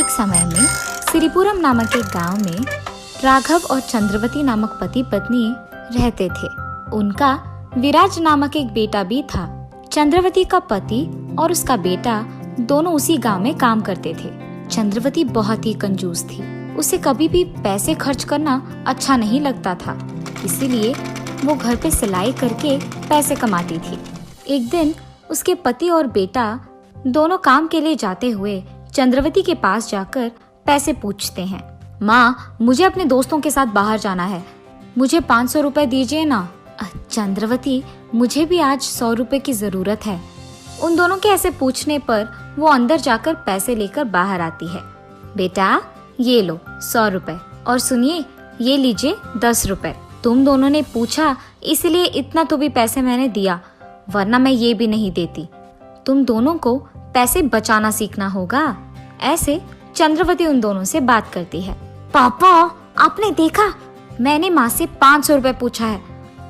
एक समय में श्रीपुरम नामक एक गांव में राघव और चंद्रवती नामक पति पत्नी रहते थे। उनका विराज नामक एक बेटा भी था। चंद्रवती का पति और उसका बेटा दोनों उसी गांव में काम करते थे। चंद्रवती बहुत ही कंजूस थी। उसे कभी भी पैसे खर्च करना अच्छा नहीं लगता था, इसीलिए वो घर पे सिलाई करके पैसे कमाती थी। एक दिन उसके पति और बेटा दोनों काम के लिए जाते हुए चंद्रवती के पास जाकर पैसे पूछते हैं। माँ, मुझे अपने दोस्तों के साथ बाहर जाना है, मुझे 500 रुपए दीजिए ना। चंद्रवती, मुझे भी आज 100 रुपए की जरूरत है। उन दोनों के ऐसे पूछने पर वो अंदर जाकर पैसे लेकर बाहर आती है। बेटा, ये लो 100 रुपए, और सुनिए, ये लीजिए 10 रुपए। तुम दोनों ने पूछा इसलिए इतना तो भी पैसे मैंने दिया, वरना मैं ये भी नहीं देती। तुम दोनों को पैसे बचाना सीखना होगा। ऐसे चंद्रवती उन दोनों से बात करती है। पापा, आपने देखा, मैंने माँ से 500 रुपए पूछा है,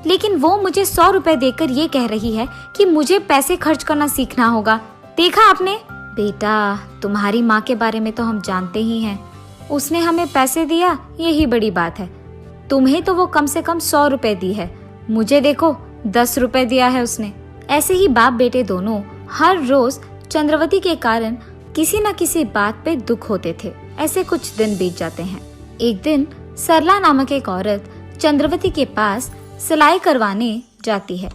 लेकिन वो मुझे 100 रुपए देकर ये कह रही है कि मुझे पैसे खर्च करना सीखना होगा। देखा आपने? बेटा, तुम्हारी माँ के बारे में तो हम जानते ही हैं। उसने हमें पैसे दिया, यही बड़ी बात है। तुम्हें तो वो कम से कम 100 रुपए दी है, मुझे देखो 10 रुपए दिया है उसने। ऐसे ही बाप बेटे दोनों हर रोज चंद्रवती के कारण किसी न किसी बात पे दुख होते थे। ऐसे कुछ दिन बीत जाते हैं। एक दिन सरला नामक एक औरत चंद्रवती के पास सिलाई करवाने जाती है।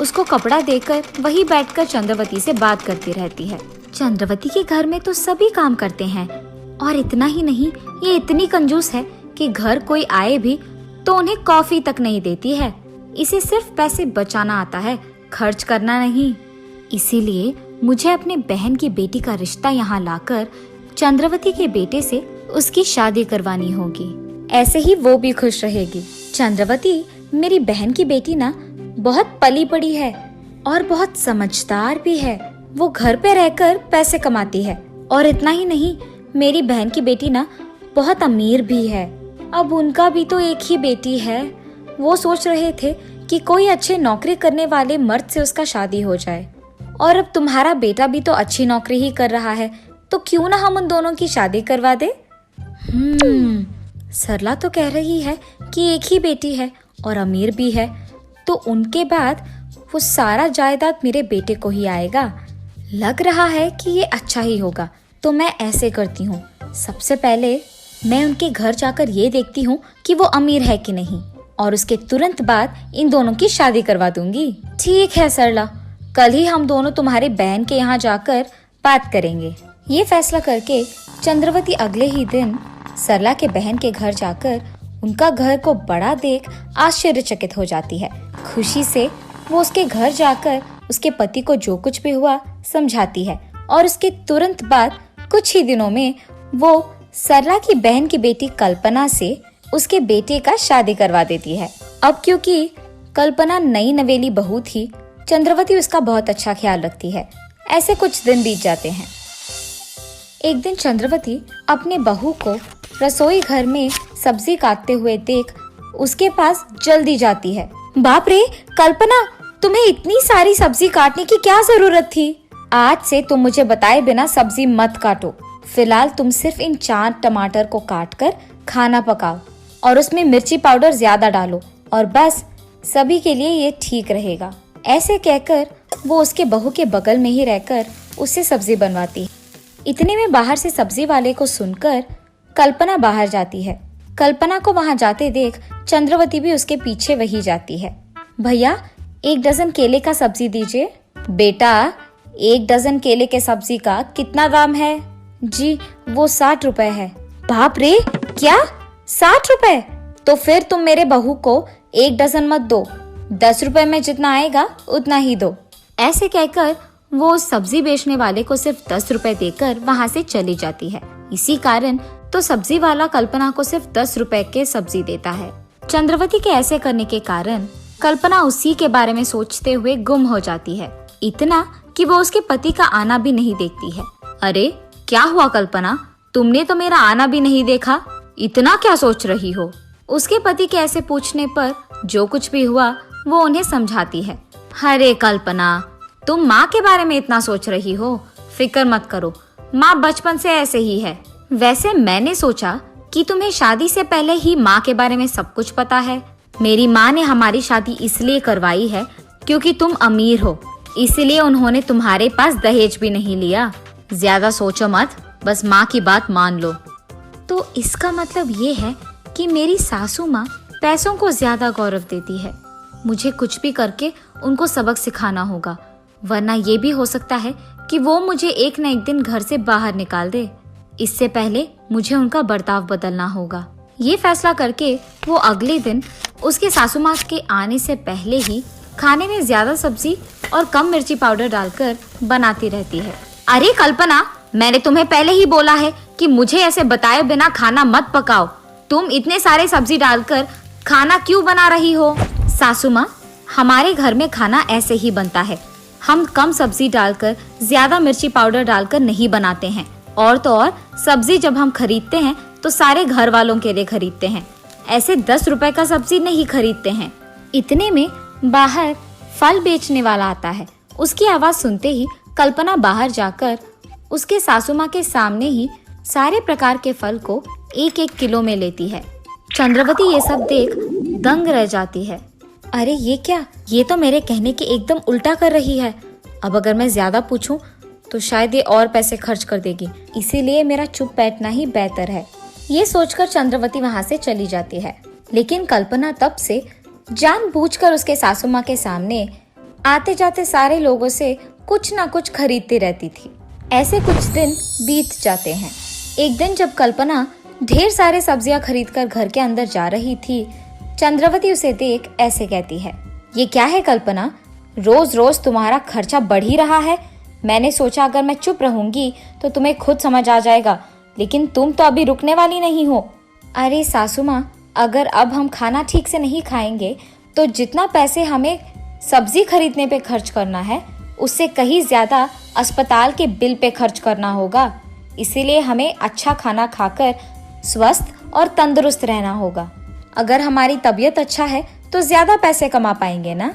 उसको कपड़ा देकर वही बैठकर चंद्रवती से बात करती रहती है। चंद्रवती के घर में तो सभी काम करते हैं, और इतना ही नहीं, ये इतनी कंजूस है कि घर कोई आए भी तो उन्हें कॉफी तक नहीं देती है। इसे सिर्फ पैसे बचाना आता है, खर्च करना नहीं। इसीलिए मुझे अपने बहन की बेटी का रिश्ता यहाँ लाकर चंद्रवती के बेटे से उसकी शादी करवानी होगी। ऐसे ही वो भी खुश रहेगी। चंद्रवती, मेरी बहन की बेटी ना बहुत पली पड़ी है और बहुत समझदार भी है। वो घर पे रहकर पैसे कमाती है, और इतना ही नहीं, मेरी बहन की बेटी ना बहुत अमीर भी है। अब उनका भी तो एक ही बेटी है। वो सोच रहे थे कि कोई अच्छे नौकरी करने वाले मर्द से उसका शादी हो जाए, और अब तुम्हारा बेटा भी तो अच्छी नौकरी ही कर रहा है, तो क्यों ना हम उन दोनों की शादी करवा दे। सरला तो कह रही है कि एक ही बेटी है और अमीर भी है, तो उनके बाद वो सारा जायदाद मेरे बेटे को ही आएगा। लग रहा है कि ये अच्छा ही होगा। तो मैं ऐसे करती हूँ, सबसे पहले मैं उनके घर जाकर ये देखती हूँ कि वो अमीर है कि नहीं, और उसके तुरंत बाद इन दोनों की शादी करवा दूंगी। ठीक है सरला, कल ही हम दोनों तुम्हारे बहन के यहाँ जाकर बात करेंगे। ये फैसला करके चंद्रवती अगले ही दिन सरला के बहन के घर जाकर उनका घर को बड़ा देख आश्चर्यचकित हो जाती है। खुशी से वो उसके घर जाकर उसके पति को जो कुछ भी हुआ समझाती है, और उसके तुरंत बाद कुछ ही दिनों में वो सरला की बहन की बेटी कल्पना से उसके बेटे का शादी करवा देती है। अब क्योंकि कल्पना नई नवेली बहू थी, चंद्रवती उसका बहुत अच्छा ख्याल रखती है। ऐसे कुछ दिन बीत जाते हैं। एक दिन चंद्रवती अपने बहू को रसोई घर में सब्जी काटते हुए देख उसके पास जल्दी जाती है। बाप रे कल्पना, तुम्हें इतनी सारी सब्जी काटने की क्या जरूरत थी? आज से तुम मुझे बताए बिना सब्जी मत काटो। फिलहाल तुम सिर्फ इन 4 टमाटर को काटकर खाना पकाओ, और उसमें मिर्ची पाउडर ज्यादा डालो, और बस सभी के लिए ये ठीक रहेगा। ऐसे कहकर वो उसके बहू के बगल में ही रहकर उससे सब्जी बनवाती। इतने में बाहर से सब्जी वाले को सुनकर कल्पना बाहर जाती है। कल्पना को वहां जाते देख चंद्रवती भी उसके पीछे वही जाती है। भैया, 1 डजन केले का सब्जी दीजिए। बेटा, 1 डजन केले के सब्जी का कितना दाम है? जी, वो 60 रुपए है। बाप रे, क्या 60 रुपए? तो फिर तुम मेरे बहू को 1 डजन मत दो, 10 रुपए में जितना आएगा उतना ही दो। ऐसे कहकर वो सब्जी बेचने वाले को सिर्फ 10 रुपए देकर वहाँ से चली जाती है। इसी कारण तो सब्जी वाला कल्पना को सिर्फ 10 रुपए के सब्जी देता है। चंद्रवती के ऐसे करने के कारण कल्पना उसी के बारे में सोचते हुए गुम हो जाती है, इतना कि वो उसके पति का आना भी नहीं देखती है। अरे क्या हुआ कल्पना, तुमने तो मेरा आना भी नहीं देखा, इतना क्या सोच रही हो? उसके पति के ऐसे पूछने पर जो कुछ भी हुआ वो उन्हें समझाती है। अरे कल्पना, तुम माँ के बारे में इतना सोच रही हो, फिक्र मत करो, माँ बचपन से ऐसे ही है, वैसे मैंने सोचा कि तुम्हें शादी से पहले ही माँ के बारे में सब कुछ पता है। मेरी माँ ने हमारी शादी इसलिए करवाई है क्योंकि तुम अमीर हो, इसलिए उन्होंने तुम्हारे पास दहेज भी नहीं लिया। ज्यादा सोचो मत, बस माँ की बात मान लो। तो इसका मतलब ये है कि मेरी सासू माँ पैसों को ज्यादा गौरव देती है। मुझे कुछ भी करके उनको सबक सिखाना होगा, वरना ये भी हो सकता है कि वो मुझे एक न एक दिन घर से बाहर निकाल दे। इससे पहले मुझे उनका बर्ताव बदलना होगा। ये फैसला करके वो अगले दिन उसके सासू माँ के आने से पहले ही खाने में ज्यादा सब्जी और कम मिर्ची पाउडर डालकर बनाती रहती है। अरे कल्पना, मैंने तुम्हें पहले ही बोला है कि मुझे ऐसे बताए बिना खाना मत पकाओ। तुम इतने सारे सब्जी डालकर खाना क्यों बना रही हो? सासू माँ, हमारे घर में खाना ऐसे ही बनता है। हम कम सब्जी डालकर ज्यादा मिर्ची पाउडर डालकर नहीं बनाते हैं। और तो और सब्जी जब हम खरीदते हैं तो सारे घर वालों के लिए खरीदते हैं, ऐसे 10 रुपए का सब्जी नहीं खरीदते हैं। इतने में बाहर फल बेचने वाला आता है। उसकी आवाज सुनते ही कल्पना बाहर जाकर उसके सासू माँ के सामने ही सारे प्रकार के फल को 1-1 किलो में लेती है। चंद्रवती ये सब देख दंग रह जाती है। अरे ये क्या, ये तो मेरे कहने के एकदम उल्टा कर रही है। अब अगर मैं ज्यादा पूछूं तो शायद ये और पैसे खर्च कर देगी, इसीलिए मेरा चुप बैठना ही बेहतर है। ये सोचकर चंद्रवती वहाँ से चली जाती है। लेकिन कल्पना तब से जानबूझकर उसके सासू माँ के सामने आते जाते सारे लोगों से कुछ ना कुछ खरीदती रहती थी। ऐसे कुछ दिन बीत जाते हैं। एक दिन जब कल्पना ढेर सारे सब्जियां खरीदकर घर के अंदर जा रही थी, चंद्रवती उसे देख ऐसे कहती है, ये क्या है कल्पना, रोज रोज तुम्हारा खर्चा बढ़ ही रहा है। मैंने सोचा अगर मैं चुप रहूंगी तो तुम्हें खुद समझ आ जाएगा, लेकिन तुम तो अभी रुकने वाली नहीं हो। अरे सासू माँ, अगर अब हम खाना ठीक से नहीं खाएंगे तो जितना पैसे हमें सब्जी खरीदने पे खर्च करना है उससे कहीं ज्यादा अस्पताल के बिल पे खर्च करना होगा। इसीलिए हमें अच्छा खाना खाकर स्वस्थ और तंदुरुस्त रहना होगा। अगर हमारी तबीयत अच्छा है तो ज्यादा पैसे कमा पाएंगे ना।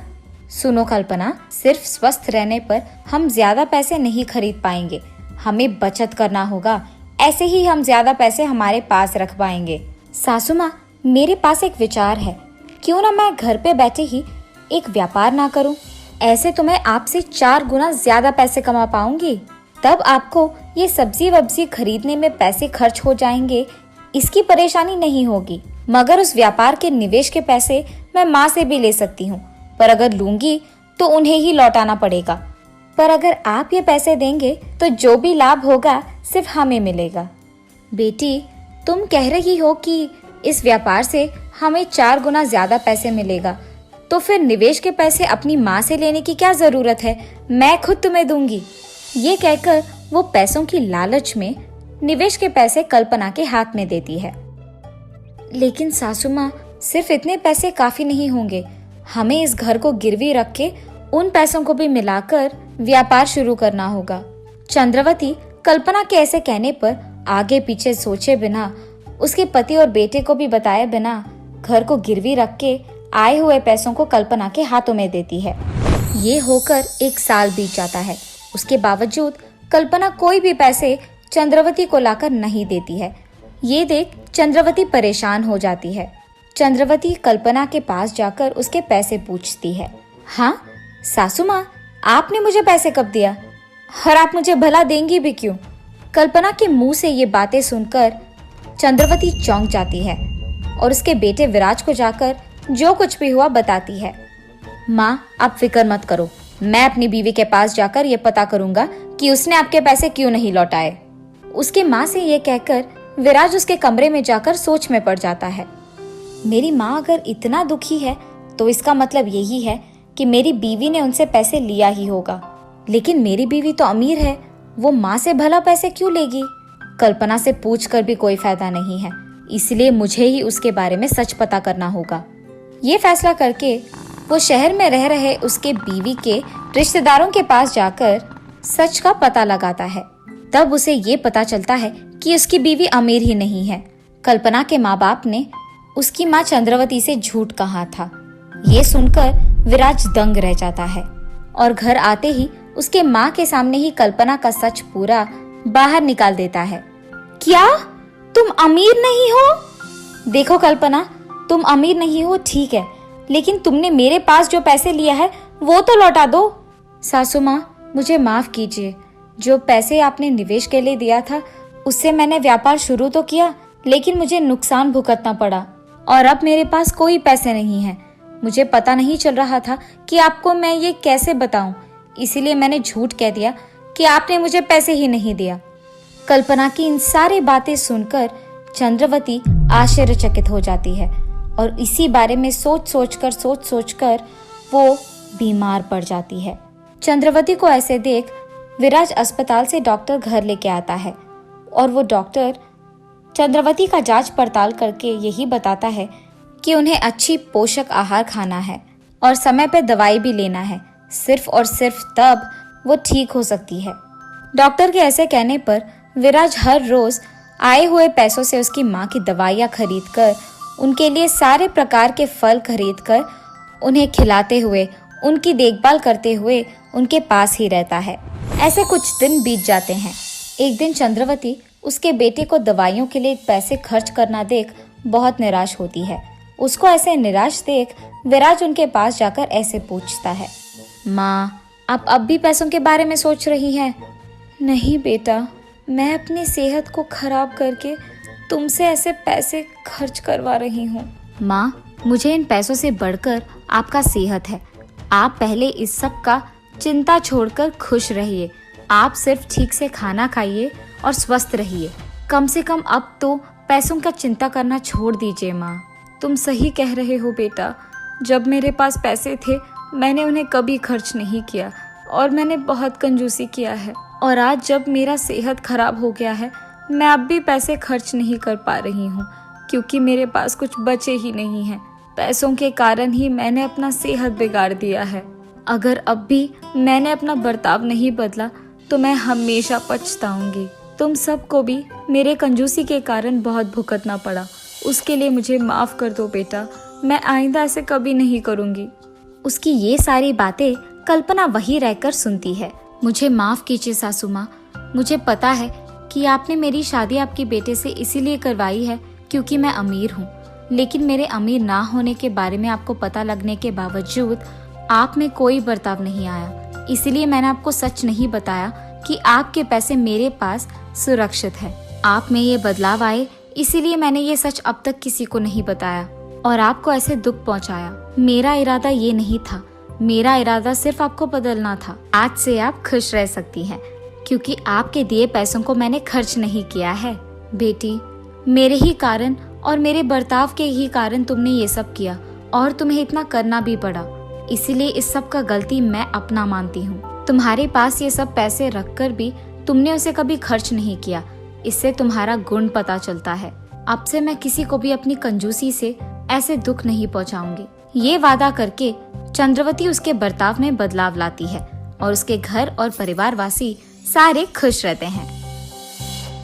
सुनो कल्पना, सिर्फ स्वस्थ रहने पर हम ज्यादा पैसे नहीं खरीद पाएंगे, हमें बचत करना होगा। ऐसे ही हम ज्यादा पैसे हमारे पास रख पाएंगे। सासू माँ, मेरे पास एक विचार है, क्यों ना मैं घर पे बैठे ही एक व्यापार ना करूं? ऐसे तो मैं आपसे 4 गुना ज्यादा पैसे कमा पाऊंगी। तब आपको ये सब्जी वब्जी खरीदने में पैसे खर्च हो जाएंगे, इसकी परेशानी नहीं होगी। मगर उस व्यापार के निवेश के पैसे मैं माँ से भी ले सकती हूँ, पर अगर लूंगी तो उन्हें ही लौटाना पड़ेगा। पर अगर आप ये पैसे देंगे तो जो भी लाभ होगा सिर्फ हमें मिलेगा। बेटी, तुम कह रही हो कि इस व्यापार से हमें 4 गुना ज्यादा पैसे मिलेगा, तो फिर निवेश के पैसे अपनी माँ से लेने की क्या जरूरत है, मैं खुद तुम्हें दूंगी। ये कहकर वो पैसों की लालच में निवेश के पैसे कल्पना के हाथ में देती है। लेकिन सासू माँ, सिर्फ इतने पैसे काफी नहीं होंगे, हमें इस घर को गिरवी रख के उन पैसों को भी मिलाकर व्यापार शुरू करना होगा। चंद्रवती कल्पना के ऐसे कहने पर आगे पीछे सोचे बिना, उसके पति और बेटे को भी बताए बिना घर को गिरवी रख के आए हुए पैसों को कल्पना के हाथों में देती है। ये होकर 1 साल बीत जाता है। उसके बावजूद कल्पना कोई भी पैसे चंद्रवती को लाकर नहीं देती है। ये देख चंद्रवती परेशान हो जाती है। चंद्रवती कल्पना के पास जाकर उसके पैसे पूछती है। हाँ सासू माँ, आपने मुझे पैसे कब दिया, और आप मुझे भला देंगी भी क्यों? कल्पना के मुंह से ये बातें सुनकर चंद्रवती चौंक जाती है और उसके बेटे विराज को जाकर जो कुछ भी हुआ बताती है। माँ, आप फिक्र मत करो, मैं अपनी बीवी के पास जाकर ये पता करूंगा कि उसने आपके पैसे क्यों नहीं लौटाए। उसकी माँ से ये कहकर विराज उसके कमरे में जाकर सोच में पड़ जाता है। मेरी माँ अगर इतना दुखी है तो इसका मतलब यही है कि मेरी बीवी ने उनसे पैसे लिया ही होगा। लेकिन मेरी बीवी तो अमीर है, वो माँ से भला पैसे क्यों लेगी? कल्पना से पूछकर भी कोई फायदा नहीं है, इसलिए मुझे ही उसके बारे में सच पता करना होगा। ये फैसला करके वो शहर में रह रहे उसके बीवी के रिश्तेदारों के पास जाकर सच का पता लगाता है। तब उसे ये पता चलता है कि उसकी बीवी अमीर ही नहीं है। कल्पना के माँ बाप ने उसकी माँ चंद्रवती से झूठ कहा था। ये सुनकर विराज दंग रह जाता है और घर आते ही उसके माँ के सामने ही कल्पना का सच पूरा बाहर निकाल देता है। क्या तुम अमीर नहीं हो? देखो कल्पना, तुम अमीर नहीं हो ठीक है, लेकिन तुमने मेरे पास जो पैसे लिया है वो तो लौटा दो। सासू माँ, मुझे माफ कीजिए। जो पैसे आपने निवेश के लिए दिया था उससे मैंने व्यापार शुरू तो किया, लेकिन मुझे नुकसान भुगतना पड़ा और अब मेरे पास कोई पैसे नहीं है। मुझे पता नहीं चल रहा था कि आपको मैं ये कैसे बताऊं, इसीलिए मैंने झूठ कह दिया कि आपने मुझे पैसे ही नहीं दिया। कल्पना की इन सारी बातें सुनकर चंद्रवती आश्चर्यचकित हो जाती है और इसी बारे में सोच सोच कर वो बीमार पड़ जाती है। चंद्रवती को ऐसे देख विराज अस्पताल से डॉक्टर घर लेके आता है और वो डॉक्टर चंद्रवती का जांच पड़ताल करके यही बताता है कि उन्हें अच्छी पोषक आहार खाना है और समय पर दवाई भी लेना है। सिर्फ और सिर्फ तब वो ठीक हो सकती है। डॉक्टर के ऐसे कहने पर विराज हर रोज आए हुए पैसों से उसकी माँ की दवाइयाँ खरीद कर, उनके लिए सारे प्रकार के फल खरीद कर उन्हें खिलाते हुए, उनकी देखभाल करते हुए उनके पास ही रहता है। ऐसे कुछ दिन बीत जाते हैं। एक दिन चंद्रवती उसके बेटे को दवाइयों के लिए पैसे खर्च करना देख बहुत निराश होती है। उसको ऐसे निराश देख विराज उनके पास जाकर ऐसे पूछता है, माँ, आप अब भी पैसों के बारे में सोच रही हैं? नहीं बेटा, मैं अपनी सेहत को खराब करके तुमसे ऐसे पैसे खर्च करवा रही हूँ। माँ, मुझे इन पैसों से बढ़कर आपका सेहत है। आप पहले इस सब का चिंता छोड़कर खुश रहिए। आप सिर्फ ठीक से खाना खाइए और स्वस्थ रहिए। कम से कम अब तो पैसों का चिंता करना छोड़ दीजिए। माँ, तुम सही कह रहे हो बेटा। जब मेरे पास पैसे थे मैंने उन्हें कभी खर्च नहीं किया और मैंने बहुत कंजूसी किया है, और आज जब मेरा सेहत खराब हो गया है मैं अब भी पैसे खर्च नहीं कर पा रही हूँ, क्योंकि मेरे पास कुछ बचे ही नहीं है। पैसों के कारण ही मैंने अपना सेहत बिगाड़ दिया है। अगर अब भी मैंने अपना बर्ताव नहीं बदला तो मैं हमेशा पछताऊंगी। तुम सबको भी मेरे कंजूसी के कारण बहुत भुगतना पड़ा, उसके लिए मुझे माफ कर दो बेटा। मैं आइंदा ऐसे कभी नहीं करूंगी। उसकी ये सारी बातें कल्पना वहीं रहकर सुनती है। मुझे माफ कीजिए सासू माँ, मुझे पता है कि आपने मेरी शादी आपके बेटे से इसीलिए करवाई है क्योंकि मैं अमीर हूँ, लेकिन मेरे अमीर ना होने के बारे में आपको पता लगने के बावजूद आप में कोई बर्ताव नहीं आया। इसीलिए मैंने आपको सच नहीं बताया कि आपके पैसे मेरे पास सुरक्षित है। आप में ये बदलाव आए इसीलिए मैंने ये सच अब तक किसी को नहीं बताया और आपको ऐसे दुख पहुंचाया। मेरा इरादा ये नहीं था। मेरा इरादा सिर्फ आपको बदलना था। आज से आप खुश रह सकती हैं क्योंकि आपके दिए पैसों को मैंने खर्च नहीं किया है। बेटी, मेरे ही कारण और मेरे बर्ताव के ही कारण तुमने ये सब किया और तुम्हें इतना करना भी पड़ा। इसीलिए इस सब का गलती मैं अपना मानती हूँ। तुम्हारे पास ये सब पैसे रखकर भी तुमने उसे कभी खर्च नहीं किया। इससे तुम्हारा गुण पता चलता है। अब से मैं किसी को भी अपनी कंजूसी से ऐसे दुख नहीं पहुँचाऊंगी। ये वादा करके चंद्रवती उसके बर्ताव में बदलाव लाती है और उसके घर और परिवारवासी सारे खुश रहते हैं।